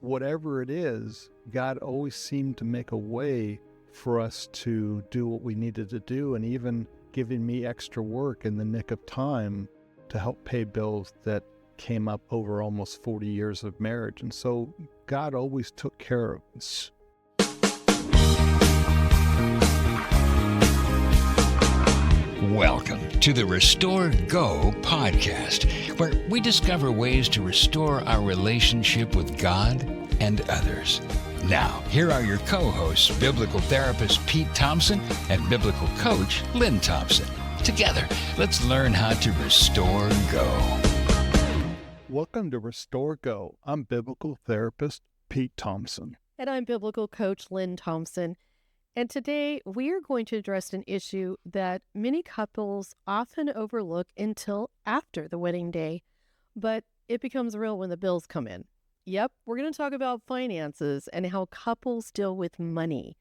whatever it is, God always seemed to make a way for us to do what we needed to do, and even giving me extra work in the nick of time to help pay bills that came up over almost 40 years of marriage. And so God always took care of us. Welcome to the Restore Go podcast, where we discover ways to restore our relationship with God and others. Now, here are your co-hosts, Biblical Therapist Pete Thompson and Biblical Coach Lynne Thompson. Together, let's learn how to restore go. Welcome to Restore Go. I'm Biblical Therapist Pete Thompson. And I'm Biblical Coach Lynne Thompson. And today we are going to address an issue that many couples often overlook until after the wedding day, but it becomes real when the bills come in. Yep, we're going to talk about finances and how couples deal with money.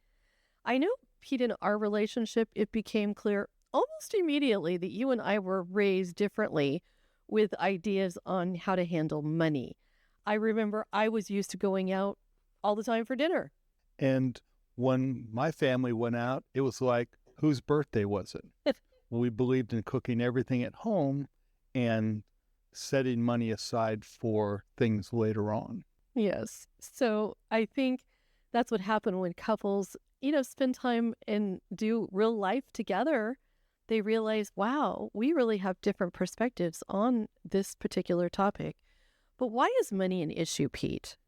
I know, Pete, in our relationship, it became clear almost immediately that you and I were raised differently with ideas on how to handle money. I remember I was used to going out all the time for dinner. And when my family went out, it was like, whose birthday was it? We believed in cooking everything at home and setting money aside for things later on. Yes. So I think that's what happened when couples, spend time and do real life together. They realize, wow, we really have different perspectives on this particular topic. But why is money an issue, Pete?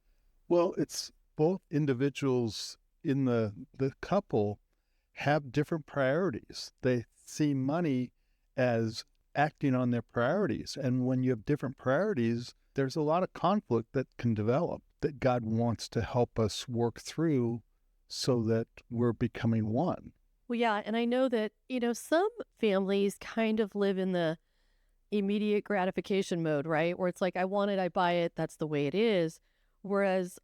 Well, it's both individuals in the couple have different priorities. They see money as acting on their priorities. And when you have different priorities, there's a lot of conflict that can develop that God wants to help us work through so that we're becoming one. Well, yeah. And I know that, some families kind of live in the immediate gratification mode, right? Where it's like, I want it, I buy it, that's the way it is. Whereas,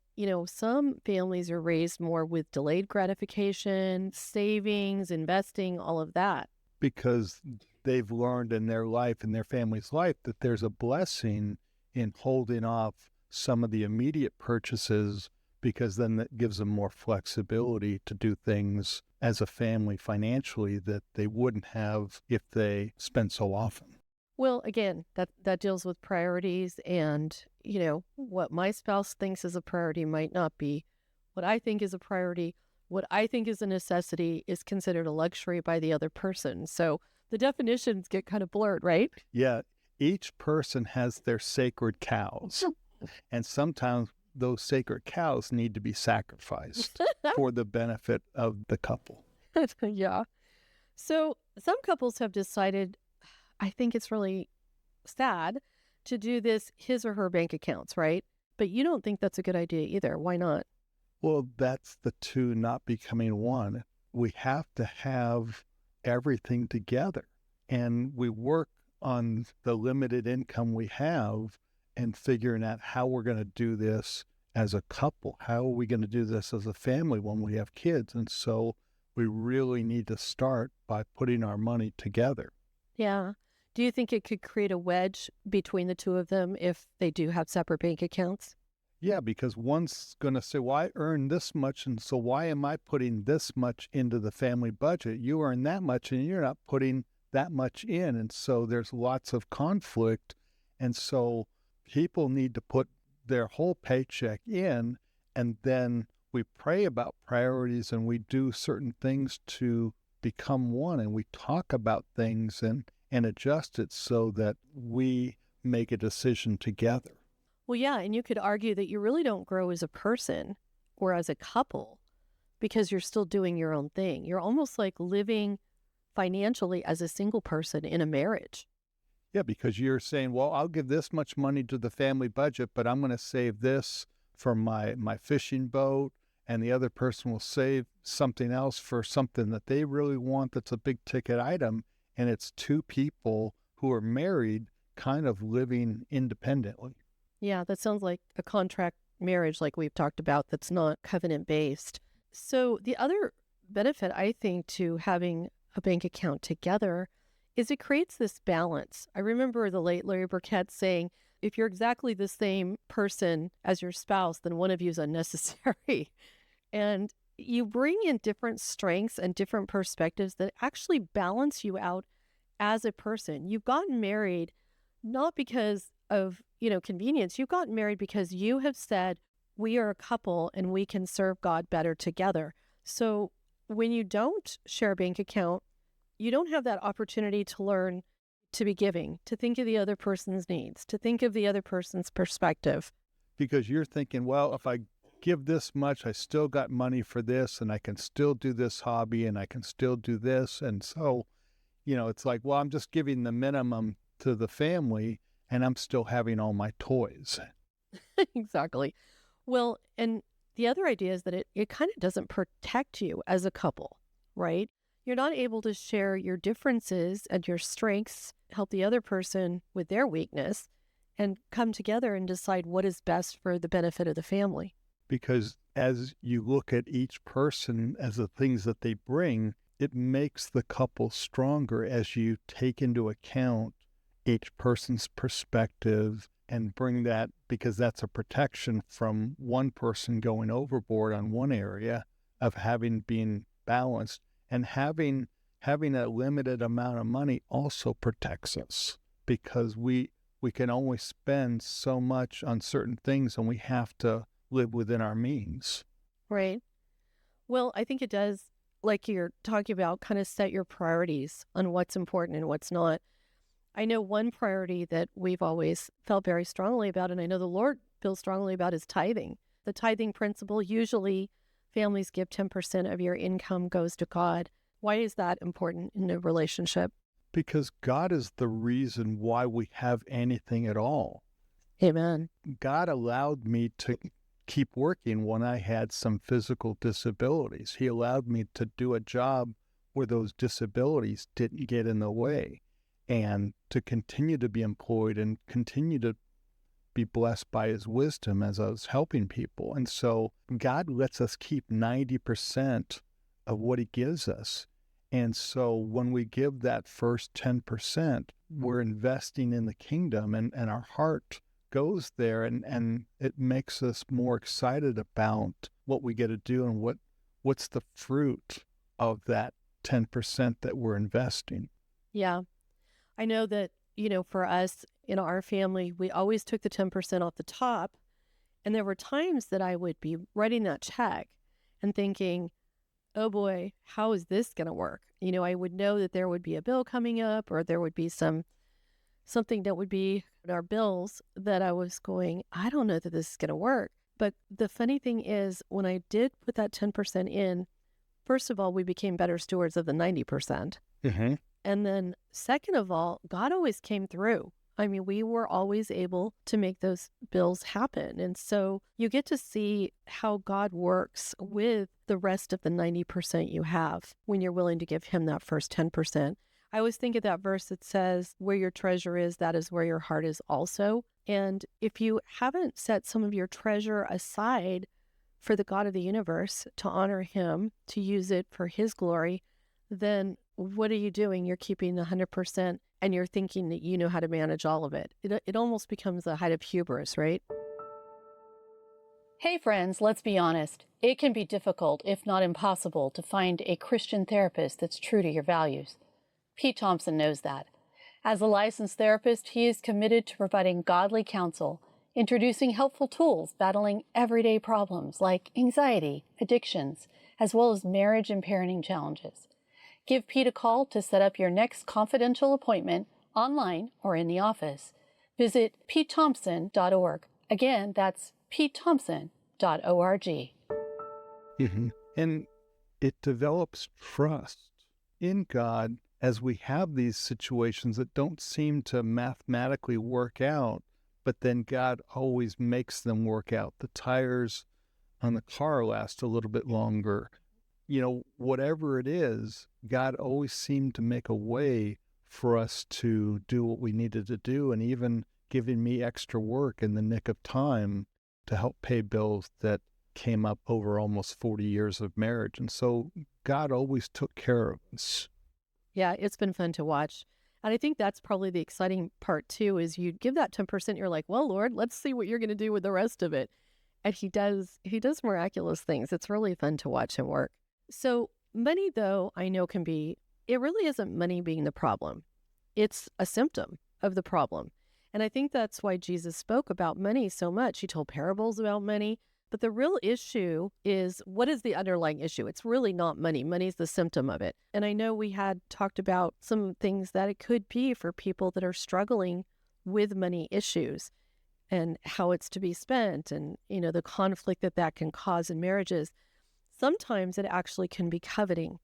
some families are raised more with delayed gratification, savings, investing, all of that. Because they've learned in their life, in their family's life, that there's a blessing in holding off some of the immediate purchases, because then that gives them more flexibility to do things as a family financially that they wouldn't have if they spent so often. Well, again, that deals with priorities, and, what my spouse thinks is a priority might not be what I think is a priority. What I think is a necessity is considered a luxury by the other person. So the definitions get kind of blurred, right? Yeah, each person has their sacred cows, and sometimes those sacred cows need to be sacrificed for the benefit of the couple. Yeah. So some couples have decided, I think it's really sad, to do this his or her bank accounts, right? But you don't think that's a good idea either. Why not? Well, that's the two not becoming one. We have to have everything together, and we work on the limited income we have and figuring out how we're going to do this as a couple. How are we going to do this as a family when we have kids? And so we really need to start by putting our money together. Yeah. Do you think it could create a wedge between the two of them if they do have separate bank accounts? Yeah, because one's going to say, well, I earn this much, and so why am I putting this much into the family budget? You earn that much, and you're not putting that much in. And so there's lots of conflict. And so people need to put their whole paycheck in, and then we pray about priorities, and we do certain things to become one, and we talk about things and adjust it so that we make a decision together. Well, yeah, and you could argue that you really don't grow as a person or as a couple because you're still doing your own thing. You're almost like living financially as a single person in a marriage. Yeah, because you're saying, well, I'll give this much money to the family budget, but I'm going to save this for my fishing boat, and the other person will save something else for something that they really want that's a big ticket item. And it's two people who are married kind of living independently. Yeah, that sounds like a contract marriage like we've talked about that's not covenant-based. So the other benefit, I think, to having a bank account together is it creates this balance. I remember the late Larry Burkett saying if you're exactly the same person as your spouse, then one of you is unnecessary. And you bring in different strengths and different perspectives that actually balance you out as a person. You've gotten married not because of, convenience. You've gotten married because you have said, we are a couple and we can serve God better together. So when you don't share a bank account, you don't have that opportunity to learn to be giving, to think of the other person's needs, to think of the other person's perspective. Because you're thinking, well, if I give this much, I still got money for this, and I can still do this hobby, and I can still do this. And so, it's like, well, I'm just giving the minimum to the family, and I'm still having all my toys. Exactly. Well, and the other idea is that it kind of doesn't protect you as a couple, right? You're not able to share your differences and your strengths, help the other person with their weakness, and come together and decide what is best for the benefit of the family. Because as you look at each person as the things that they bring, it makes the couple stronger as you take into account each person's perspective and bring that, because that's a protection from one person going overboard on one area of being balanced, and having a limited amount of money also protects us, because we can only spend so much on certain things, and we have to live within our means. Right. Well, I think it does, like you're talking about, kind of set your priorities on what's important and what's not. I know one priority that we've always felt very strongly about, and I know the Lord feels strongly about, is tithing. The tithing principle, usually families give 10% of your income goes to God. Why is that important in a relationship? Because God is the reason why we have anything at all. Amen. God allowed me to keep working when I had some physical disabilities. He allowed me to do a job where those disabilities didn't get in the way, and to continue to be employed and continue to be blessed by his wisdom as I was helping people. And so God lets us keep 90% of what he gives us. And so when we give that first 10%, we're investing in the kingdom, and our heart goes there, and it makes us more excited about what we get to do and what's the fruit of that 10% that we're investing. Yeah. I know that, for us in our family, we always took the 10% off the top. And there were times that I would be writing that check and thinking, oh boy, how is this going to work? I would know that there would be a bill coming up, or there would be something that would be in our bills that I was going, I don't know that this is going to work. But the funny thing is, when I did put that 10% in, first of all, we became better stewards of the 90%. Mm-hmm. And then second of all, God always came through. I mean, we were always able to make those bills happen. And so you get to see how God works with the rest of the 90% you have when you're willing to give him that first 10%. I always think of that verse that says, where your treasure is, that is where your heart is also. And if you haven't set some of your treasure aside for the God of the universe, to honor him, to use it for his glory, then what are you doing? You're keeping 100%, and you're thinking that you know how to manage all of it. It almost becomes a height of hubris, right? Hey friends, let's be honest. It can be difficult, if not impossible, to find a Christian therapist that's true to your values. Pete Thompson knows that. As a licensed therapist, he is committed to providing godly counsel, introducing helpful tools battling everyday problems like anxiety, addictions, as well as marriage and parenting challenges. Give Pete a call to set up your next confidential appointment online or in the office. Visit PeteThompson.org. Again, that's PeteThompson.org. Mm-hmm. And it develops trust in God as we have these situations that don't seem to mathematically work out, but then God always makes them work out. The tires on the car last a little bit longer. Whatever it is, God always seemed to make a way for us to do what we needed to do, and even giving me extra work in the nick of time to help pay bills that came up over almost 40 years of marriage. And so God always took care of us. Yeah, it's been fun to watch. And I think that's probably the exciting part too, is you give that 10%, you're like, well, Lord, let's see what you're going to do with the rest of it. And he does miraculous things. It's really fun to watch him work. So money, though, I know it really isn't money being the problem. It's a symptom of the problem. And I think that's why Jesus spoke about money so much. He told parables about money. But the real issue is, what is the underlying issue? It's really not money. Money's the symptom of it. And I know we had talked about some things that it could be for people that are struggling with money issues and how it's to be spent, and, the conflict that can cause in marriages. Sometimes it actually can be coveting.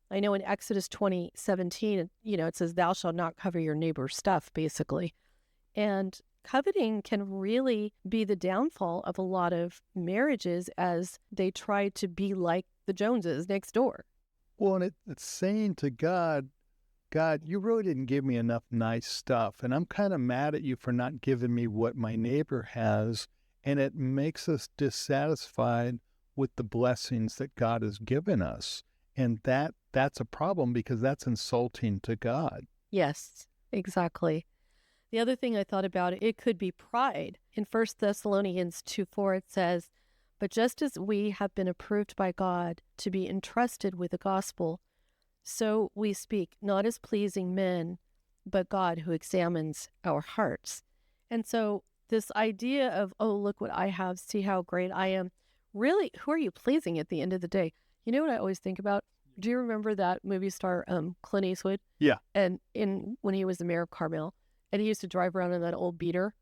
I know in Exodus 20:17, it says, thou shalt not covet your neighbor's stuff, basically. And coveting can really be the downfall of a lot of marriages as they try to be like the Joneses next door. Well, and it's saying to God, God, you really didn't give me enough nice stuff, and I'm kind of mad at you for not giving me what my neighbor has, and it makes us dissatisfied with the blessings that God has given us. And that's a problem, because that's insulting to God. Yes, exactly. The other thing I thought about, it could be pride. In 1 Thessalonians 2:4, it says, but just as we have been approved by God to be entrusted with the gospel, so we speak, not as pleasing men, but God who examines our hearts. And so this idea of, oh, look what I have, see how great I am, really, who are you pleasing at the end of the day? You know what I always think about? Do you remember that movie star Clint Eastwood? Yeah. And when he was the mayor of Carmel, and he used to drive around in that old beater.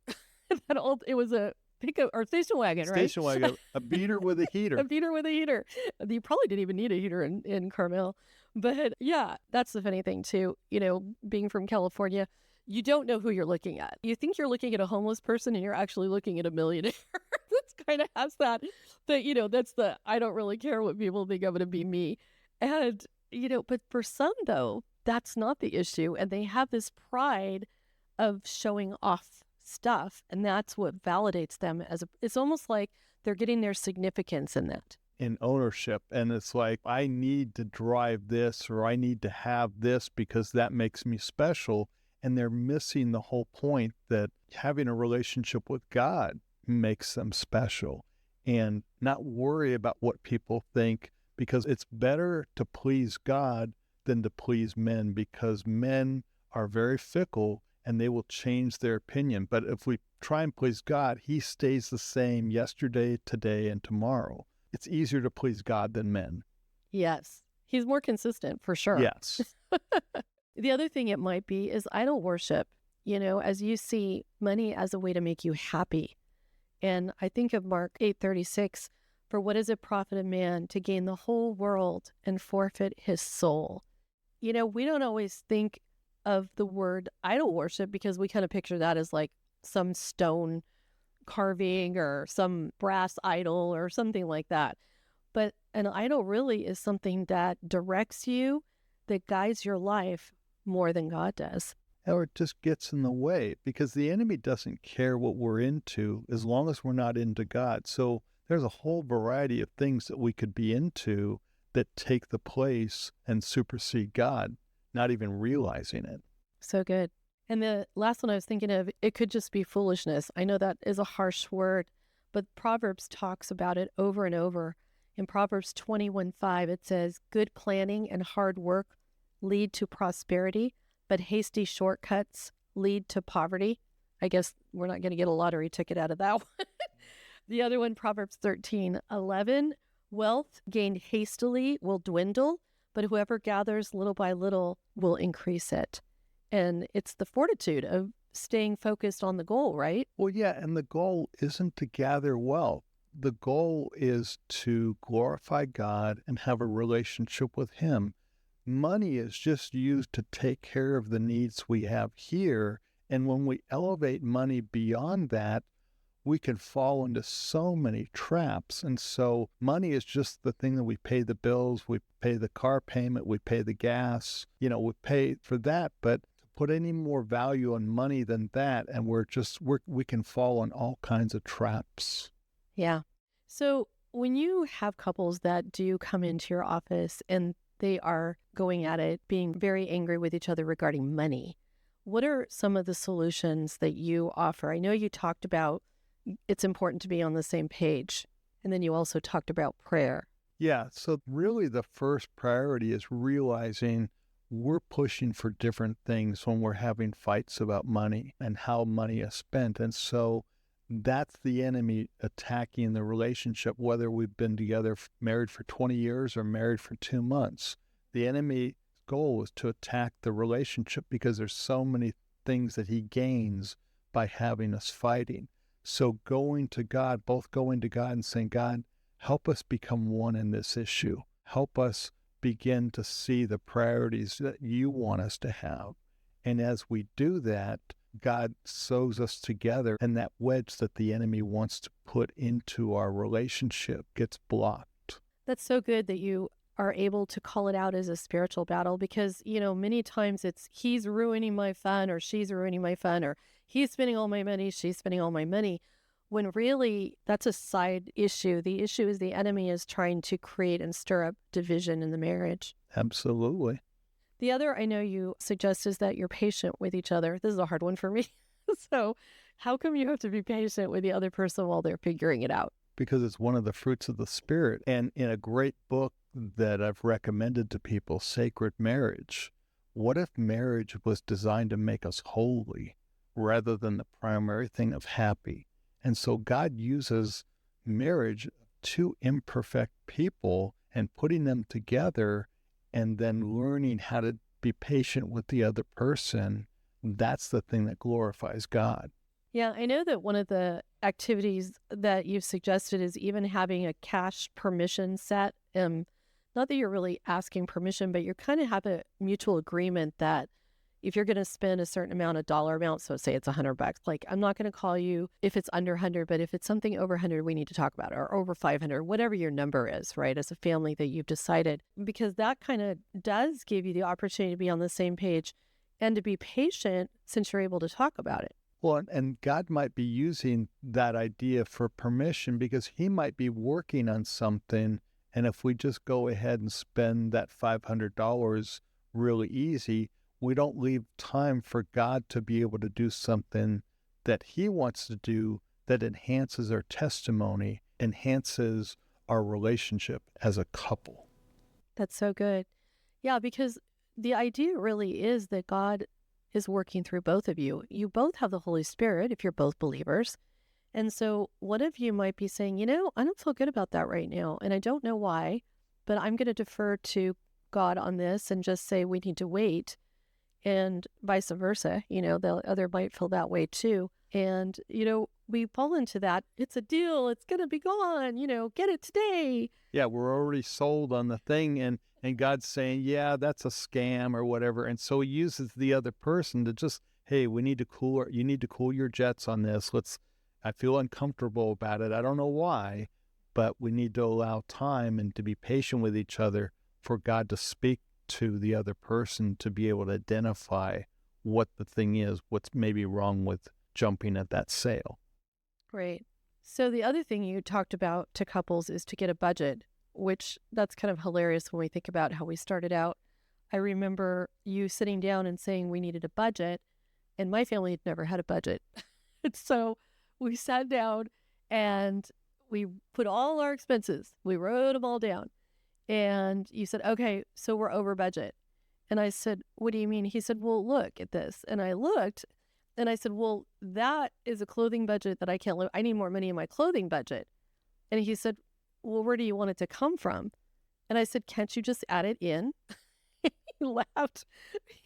It was a pickup or station wagon, right? Station wagon, a beater with a heater. A beater with a heater. You probably didn't even need a heater in Carmel. But yeah, that's the funny thing too. Being from California, you don't know who you're looking at. You think you're looking at a homeless person, and you're actually looking at a millionaire. That's kind of has that, that's the, I don't really care what people think, I'm going to be me. And, but for some though, that's not the issue. And they have this pride of showing off stuff, and that's what validates them it's almost like they're getting their significance in that. In ownership. And it's like, I need to drive this, or I need to have this because that makes me special. And they're missing the whole point that having a relationship with God makes them special, and not worry about what people think, because it's better to please God than to please men, because men are very fickle and they will change their opinion. But if we try and please God, he stays the same yesterday, today, and tomorrow. It's easier to please God than men. Yes. He's more consistent, for sure. Yes. The other thing it might be is idol worship, as you see money as a way to make you happy. And I think of Mark 8:36, for what does it profit a man to gain the whole world and forfeit his soul? We don't always think of the word idol worship, because we kind of picture that as like some stone carving or some brass idol or something like that. But an idol really is something that directs you, that guides your life more than God does. Or it just gets in the way, because the enemy doesn't care what we're into as long as we're not into God. So there's a whole variety of things that we could be into that take the place and supersede God, not even realizing it. So good. And the last one I was thinking of, it could just be foolishness. I know that is a harsh word, but Proverbs talks about it over and over. In Proverbs 21:5, it says, good planning and hard work lead to prosperity, but hasty shortcuts lead to poverty. I guess we're not going to get a lottery ticket out of that one. The other one, Proverbs 13:11, wealth gained hastily will dwindle, but whoever gathers little by little will increase it. And it's the fortitude of staying focused on the goal, right? Well, yeah, and the goal isn't to gather wealth. The goal is to glorify God and have a relationship with him. Money is just used to take care of the needs we have here. And when we elevate money beyond that, we can fall into so many traps. And so money is just the thing that we pay the bills, we pay the car payment, we pay the gas, we pay for that. But to put any more value on money than that, and we can fall on all kinds of traps. Yeah. So when you have couples that do come into your office and they are going at it, being very angry with each other regarding money, What are some of the solutions that you offer? I know you talked about it's important to be on the same page, and then you also talked about prayer. Yeah. So really the first priority is realizing we're pushing for different things when we're having fights about money and how money is spent. And so that's the enemy attacking the relationship, whether we've been together, married for 20 years or married for 2 months. The enemy's goal is to attack the relationship because there's so many things that he gains by having us fighting. So going to God, both going to God and saying, God, help us become one in this issue. Help us begin to see the priorities that you want us to have. And as we do that, God sews us together, and that wedge that the enemy wants to put into our relationship gets blocked. That's so good that you are able to call it out as a spiritual battle because, many times it's he's ruining my fun or she's ruining my fun or he's spending all my money, she's spending all my money, when really that's a side issue. The issue is the enemy is trying to create and stir up division in the marriage. Absolutely. The other I know you suggest is that you're patient with each other. This is a hard one for me. So how come you have to be patient with the other person while they're figuring it out? Because it's one of the fruits of the Spirit. And in a great book that I've recommended to people, Sacred Marriage, what if marriage was designed to make us holy rather than the primary thing of happy? And so God uses marriage, two imperfect people, and putting them together and then learning how to be patient with the other person. That's the thing that glorifies God. Yeah, I know that one of the activities that you've suggested is even having a cash permission set. Not that you're really asking permission, but you kind of have a mutual agreement that if you're going to spend a certain amount of dollar amount, so say it's $100, like I'm not going to call you if it's under 100, but if it's something over 100, we need to talk about it, or over 500, whatever your number is, right? As a family that you've decided, because that kind of does give you the opportunity to be on the same page and to be patient since you're able to talk about it. Well, and God might be using that idea for permission because he might be working on something. And if we just go ahead and spend that $500 really easy, we don't leave time for God to be able to do something that he wants to do that enhances our testimony, enhances our relationship as a couple. That's so good. Yeah, because the idea really is that God is working through both of you. You both have the Holy Spirit if you're both believers. And so one of you might be saying, I don't feel good about that right now. And I don't know why, but I'm going to defer to God on this and just say we need to wait. And vice versa, the other might feel that way too. And, we fall into that. It's a deal. It's going to be gone. Get it today. Yeah, we're already sold on the thing. And God's saying, yeah, that's a scam or whatever. And so he uses the other person to just, hey, you need to cool your jets on this. I feel uncomfortable about it. I don't know why, but we need to allow time and to be patient with each other for God to speak to the other person to be able to identify what the thing is, what's maybe wrong with jumping at that sale. Right. So the other thing you talked about to couples is to get a budget, which that's kind of hilarious when we think about how we started out. I remember you sitting down and saying we needed a budget, and my family had never had a budget. And so we sat down and we put all our expenses, we wrote them all down. And you said, okay, so we're over budget. And I said, what do you mean? He said, well, look at this. And I looked and I said, well, that is a clothing budget that I can't live. I need more money in my clothing budget. And he said, well, where do you want it to come from? And I said, can't you just add it in? He laughed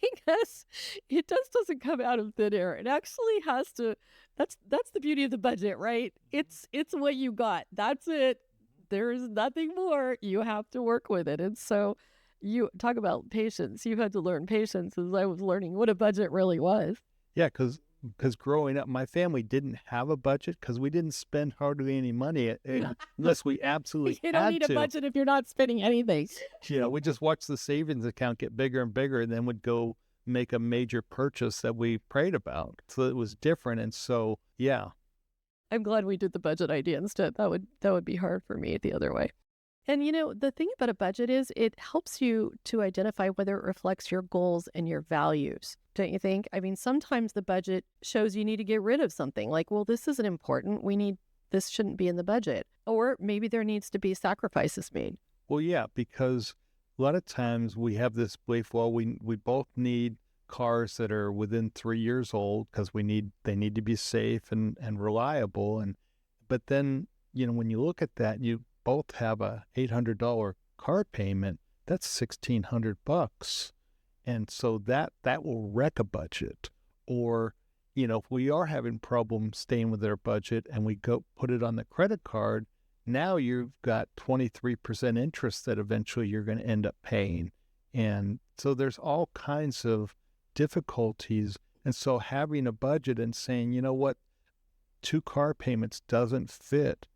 because it just doesn't come out of thin air. It actually has to, that's the beauty of the budget, right? It's what you got. That's it. There's nothing more. You have to work with it. And so you talk about patience. You had to learn patience as I was learning what a budget really was. Yeah, because growing up, my family didn't have a budget because we didn't spend hardly any money unless we absolutely had to. You don't need a budget if you're not spending anything. We just watched the savings account get bigger and bigger and then would go make a major purchase that we prayed about. So it was different. And so, yeah. I'm glad we did the budget idea instead. That would be hard for me the other way. And the thing about a budget is it helps you to identify whether it reflects your goals and your values. don't you think? I mean, sometimes the budget shows you need to get rid of something. Like, well, this isn't important. This shouldn't be in the budget. Or maybe there needs to be sacrifices made. Well, yeah, because a lot of times we have this belief, well, we both need cars that are within 3 years old because they need to be safe and reliable. But then, when you look at that, you both have a $800 car payment. That's $1,600. And so that will wreck a budget. Or, if we are having problems staying with our budget and we go put it on the credit card, now you've got 23% interest that eventually you're going to end up paying. And so there's all kinds of difficulties. And so having a budget and saying, you know what, 2 car payments doesn't fit,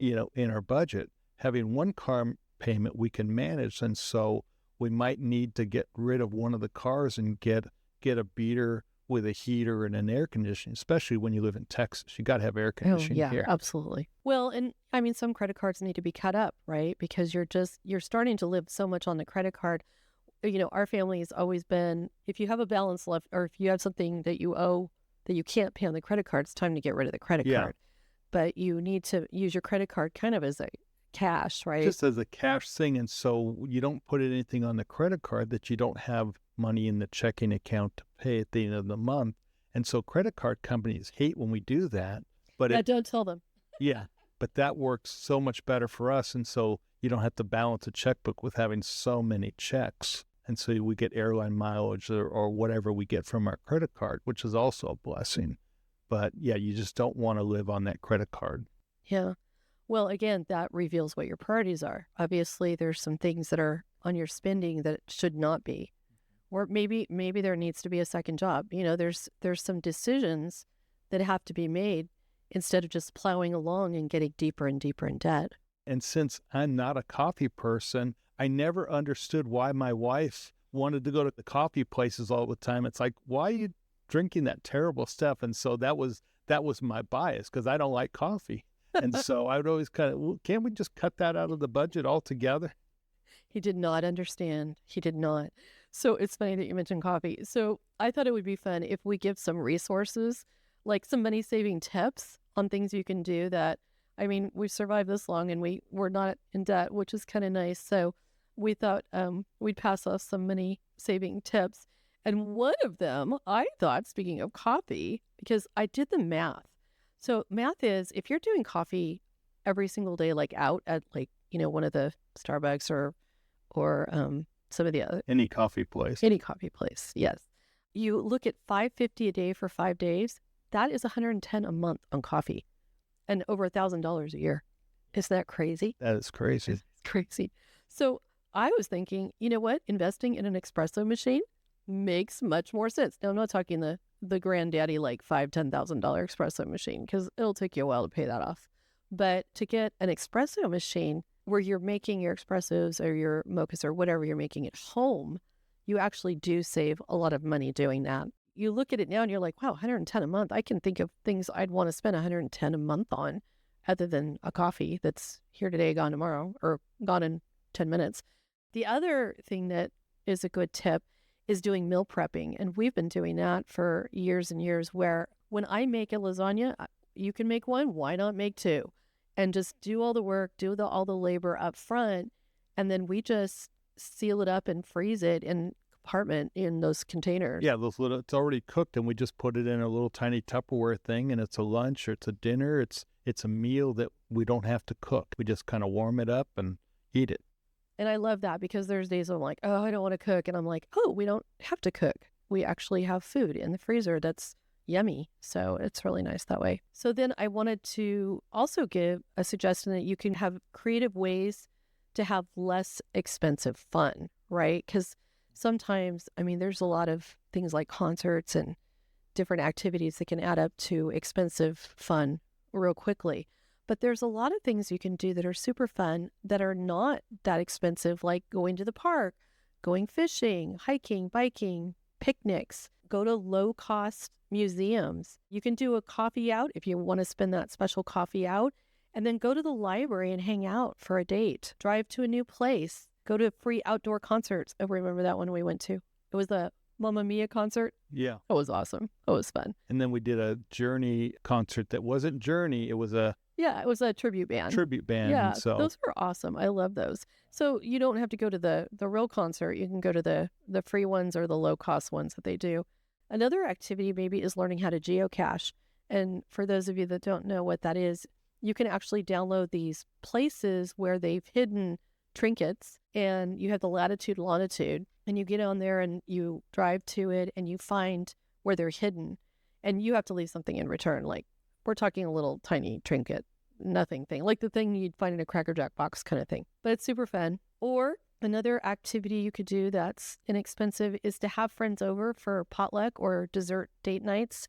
in our budget. Having 1 car payment we can manage. And so we might need to get rid of one of the cars and get a beater with a heater and an air conditioning, especially when you live in Texas. You got to have air conditioning yeah, here. Absolutely. Well, and I mean, some credit cards need to be cut up, right? Because you're starting to live so much on the credit card. Our family has always been, if you have a balance left, or if you have something that you owe that you can't pay on the credit card, it's time to get rid of the credit card. But you need to use your credit card kind of as a cash, right? Just as a cash thing. And so you don't put anything on the credit card that you don't have money in the checking account to pay at the end of the month. And so credit card companies hate when we do that. But don't tell them. Yeah. But that works so much better for us. And so you don't have to balance a checkbook with having so many checks. And so we get airline mileage or whatever we get from our credit card, which is also a blessing. But yeah, you just don't want to live on that credit card. Yeah. Well, again, that reveals what your priorities are. Obviously, there's some things that are on your spending that should not be. Or maybe there needs to be a second job. There's some decisions that have to be made instead of just plowing along and getting deeper and deeper in debt. And since I'm not a coffee person, I never understood why my wife wanted to go to the coffee places all the time. It's like, why are you drinking that terrible stuff? And so that was my bias, because I don't like coffee. And so I would always can't we just cut that out of the budget altogether? He did not understand. He did not. So it's funny that you mentioned coffee. So I thought it would be fun if we give some resources, like some money saving tips on things you can do that, I mean, we've survived this long and we're not in debt, which is kind of nice. So we thought we'd pass off some money saving tips. And one of them, I thought, speaking of coffee, because I did the math. So math is, if you're doing coffee every single day, like out at one of the Starbucks or some of the other. Any coffee place. Yes. You look at $5.50 a day for 5 days. That is $110 a month on coffee and over $1,000 a year. Isn't that crazy? That is crazy. It's crazy. So I was thinking, you know what? Investing in an espresso machine makes much more sense. Now, I'm not talking the granddaddy like $5,000, $10,000 espresso machine, because it'll take you a while to pay that off. But to get an espresso machine where you're making your espressos or your mochas or whatever you're making at home, you actually do save a lot of money doing that. You look at it now and you're like, wow, 110 a month. I can think of things I'd want to spend 110 a month on other than a coffee that's here today, gone tomorrow, or gone in 10 minutes. The other thing that is a good tip is doing meal prepping. And we've been doing that for years and years, where when I make a lasagna, you can make one, why not make 2? And just do all the work, all the labor up front. And then we just seal it up and freeze it in compartment in those containers. Yeah, it's already cooked, and we just put it in a little tiny Tupperware thing, and it's a lunch or it's a dinner. It's a meal that we don't have to cook. We just kind of warm it up and eat it. And I love that, because there's days I'm like, oh, I don't want to cook. And I'm like, oh, we don't have to cook. We actually have food in the freezer that's yummy. So it's really nice that way. So then I wanted to also give a suggestion that you can have creative ways to have less expensive fun, right? Because sometimes, I mean, there's a lot of things like concerts and different activities that can add up to expensive fun real quickly. But there's a lot of things you can do that are super fun that are not that expensive, like going to the park, going fishing, hiking, biking, picnics, go to low-cost museums. You can do a coffee out if you want to spend that special coffee out, and then go to the library and hang out for a date. Drive to a new place. Go to free outdoor concerts. I remember that one we went to. It was the Mamma Mia concert. Yeah. It was awesome. It was fun. And then we did a Journey concert that wasn't Journey. It was a Yeah, it was a tribute band. tribute band. Yeah, So those are awesome. I love those. So you don't have to go to the real concert. You can go to the free ones or the low cost ones that they do. Another activity maybe is learning how to geocache. And for those of you that don't know what that is, you can actually download these places where they've hidden trinkets, and you have the latitude, longitude, and you get on there and you drive to it and you find where they're hidden, and you have to leave something in return. Like, we're talking a little tiny trinket, nothing thing, like the thing you'd find in a Cracker Jack box kind of thing. But it's super fun. Or another activity you could do that's inexpensive is to have friends over for potluck or dessert date nights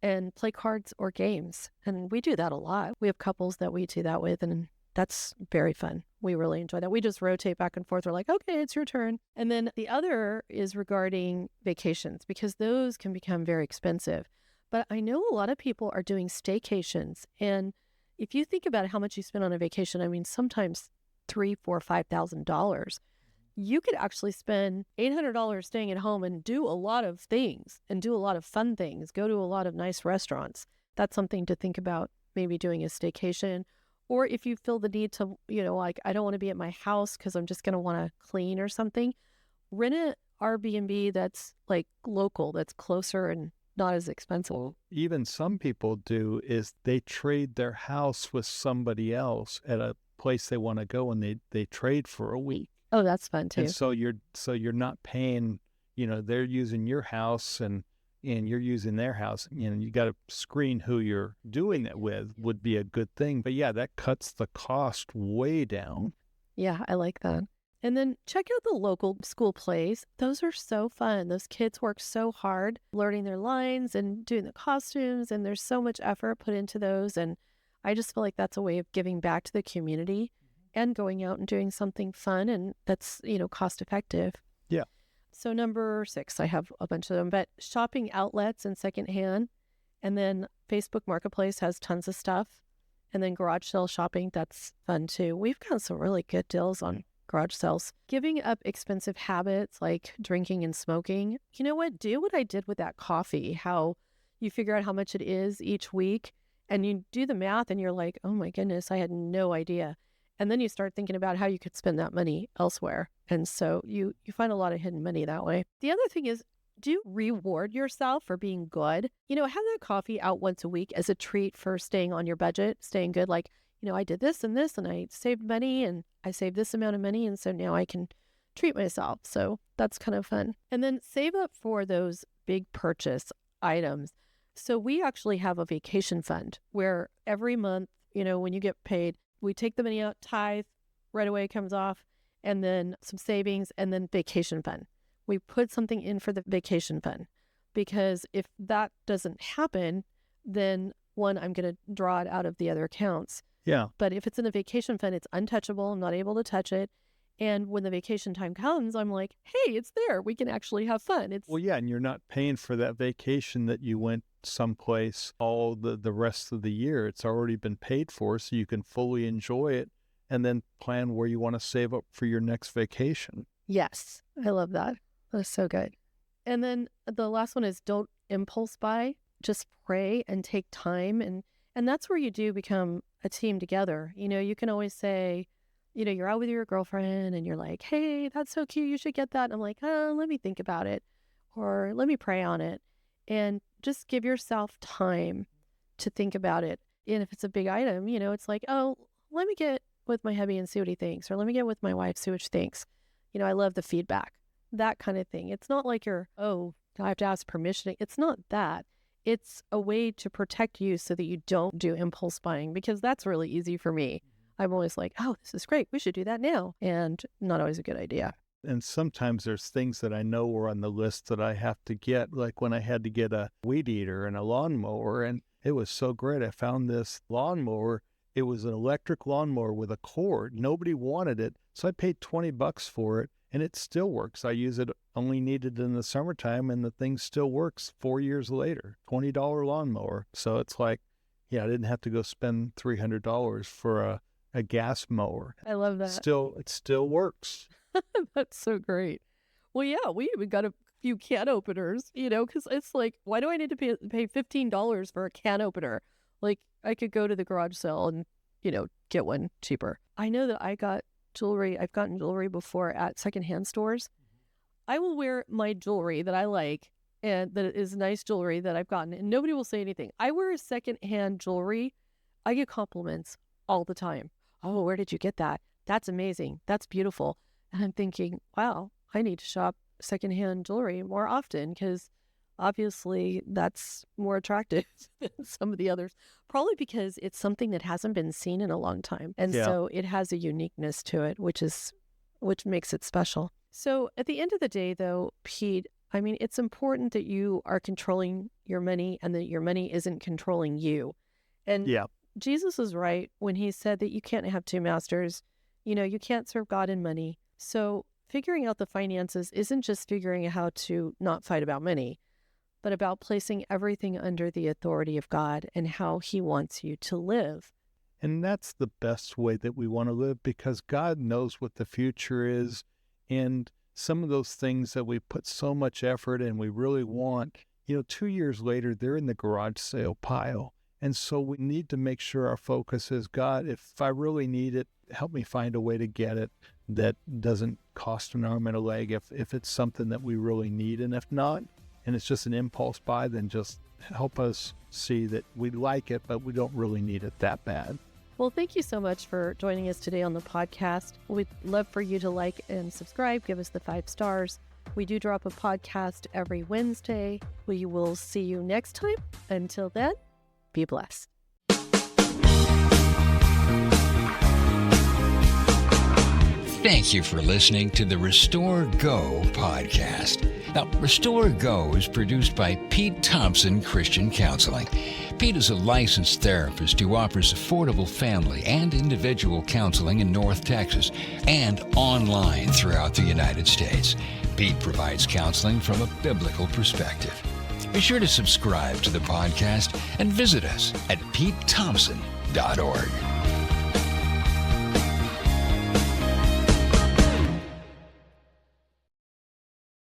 and play cards or games. And we do that a lot. We have couples that we do that with, and that's very fun. We really enjoy that. We just rotate back and forth. We're like, okay, it's your turn. And then the other is regarding vacations, because those can become very expensive. But I know a lot of people are doing staycations. And if you think about how much you spend on a vacation, I mean, sometimes $3,000, $4,000, $5,000, you could actually spend $800 staying at home and do a lot of things and do a lot of fun things, go to a lot of nice restaurants. That's something to think about, maybe doing a staycation. Or if you feel the need to, like, I don't want to be at my house because I'm just going to want to clean or something, rent an Airbnb that's like local, that's closer and not as expensive. Well, even some people do is they trade their house with somebody else at a place they want to go, and they trade for a week. Oh, that's fun too. And so you're not paying, they're using your house and you're using their house. You got to screen who you're doing it with would be a good thing. But yeah, that cuts the cost way down. Yeah, I like that. And then check out the local school plays. Those are so fun. Those kids work so hard learning their lines and doing the costumes, and there's so much effort put into those. And I just feel like that's a way of giving back to the community and going out and doing something fun, and that's, cost effective. Yeah. So number 6, I have a bunch of them, but shopping outlets and secondhand. And then Facebook Marketplace has tons of stuff. And then garage sale shopping, that's fun too. We've got some really good deals on garage sales. Giving up expensive habits like drinking and smoking. You know what? Do what I did with that coffee, how you figure out how much it is each week and you do the math and you're like, oh my goodness, I had no idea. And then you start thinking about how you could spend that money elsewhere. And so you find a lot of hidden money that way. The other thing is, do reward yourself for being good. Have that coffee out once a week as a treat for staying on your budget, staying good. Like, I did this and this and I saved money and I saved this amount of money. And so now I can treat myself. So that's kind of fun. And then save up for those big purchase items. So we actually have a vacation fund where every month, when you get paid, we take the money out, tithe, right away it comes off, and then some savings, and then vacation fund. We put something in for the vacation fund, because if that doesn't happen, then one, I'm going to draw it out of the other accounts. Yeah. But if it's in a vacation fund, it's untouchable. I'm not able to touch it. And when the vacation time comes, I'm like, hey, it's there. We can actually have fun. Well, yeah, and you're not paying for that vacation that you went someplace all the rest of the year. It's already been paid for, so you can fully enjoy it and then plan where you want to save up for your next vacation. Yes, I love that. That's so good. And then the last one is don't impulse buy. Just pray and take time. And that's where you do become a team together. You can always say, you're out with your girlfriend and you're like, hey, that's so cute. You should get that. And I'm like, let me think about it, or let me pray on it. And just give yourself time to think about it. And if it's a big item, it's like, oh, let me get with my hubby and see what he thinks, or let me get with my wife, see what she thinks. I love the feedback, that kind of thing. It's not like I have to ask permission. It's not that. It's a way to protect you so that you don't do impulse buying, because that's really easy for me. I'm always like, oh, this is great. We should do that now. And not always a good idea. And sometimes there's things that I know were on the list that I have to get, like when I had to get a weed eater and a lawnmower. And it was so great. I found this lawnmower. It was an electric lawnmower with a cord. Nobody wanted it. So I paid $20 for it, and it still works. I use it, only needed in the summertime, and the thing still works 4 years later. $20 lawnmower. So it's like, yeah, I didn't have to go spend $300 for a gas mower. I love that. It still works. That's so great. Well, yeah, we got a few can openers, because it's like, why do I need to pay $15 for a can opener? Like, I could go to the garage sale and, get one cheaper. I know that I've gotten jewelry before at secondhand stores. I will wear my jewelry that I like and that is nice jewelry that I've gotten, and nobody will say anything. I wear secondhand jewelry. I get compliments all the time. Oh, where did you get that? That's amazing. That's beautiful. And I'm thinking, wow, I need to shop secondhand jewelry more often because obviously that's more attractive than some of the others. Probably because it's something that hasn't been seen in a long time. And so it has a uniqueness to it, which makes it special. So at the end of the day, though, Pete, I mean, it's important that you are controlling your money and that your money isn't controlling you. And Jesus is right when he said that you can't have two masters. You can't serve God and money. So figuring out the finances isn't just figuring out how to not fight about money, but about placing everything under the authority of God and how he wants you to live. And that's the best way that we want to live, because God knows what the future is. And some of those things that we put so much effort and we really want, 2 years later, they're in the garage sale pile. And so we need to make sure our focus is, God, if I really need it, help me find a way to get it that doesn't cost an arm and a leg if it's something that we really need. And if not, and it's just an impulse buy, then just help us see that we like it, but we don't really need it that bad. Well, thank you so much for joining us today on the podcast. We'd love for you to like and subscribe, give us the 5 stars. We do drop a podcast every Wednesday. We will see you next time. Until then, be blessed. Thank you for listening to the Restore Go podcast. Now, Restore Go is produced by Pete Thompson Christian Counseling. Pete is a licensed therapist who offers affordable family and individual counseling in North Texas and online throughout the United States. Pete provides counseling from a biblical perspective. Be sure to subscribe to the podcast and visit us at PeteThompson.org.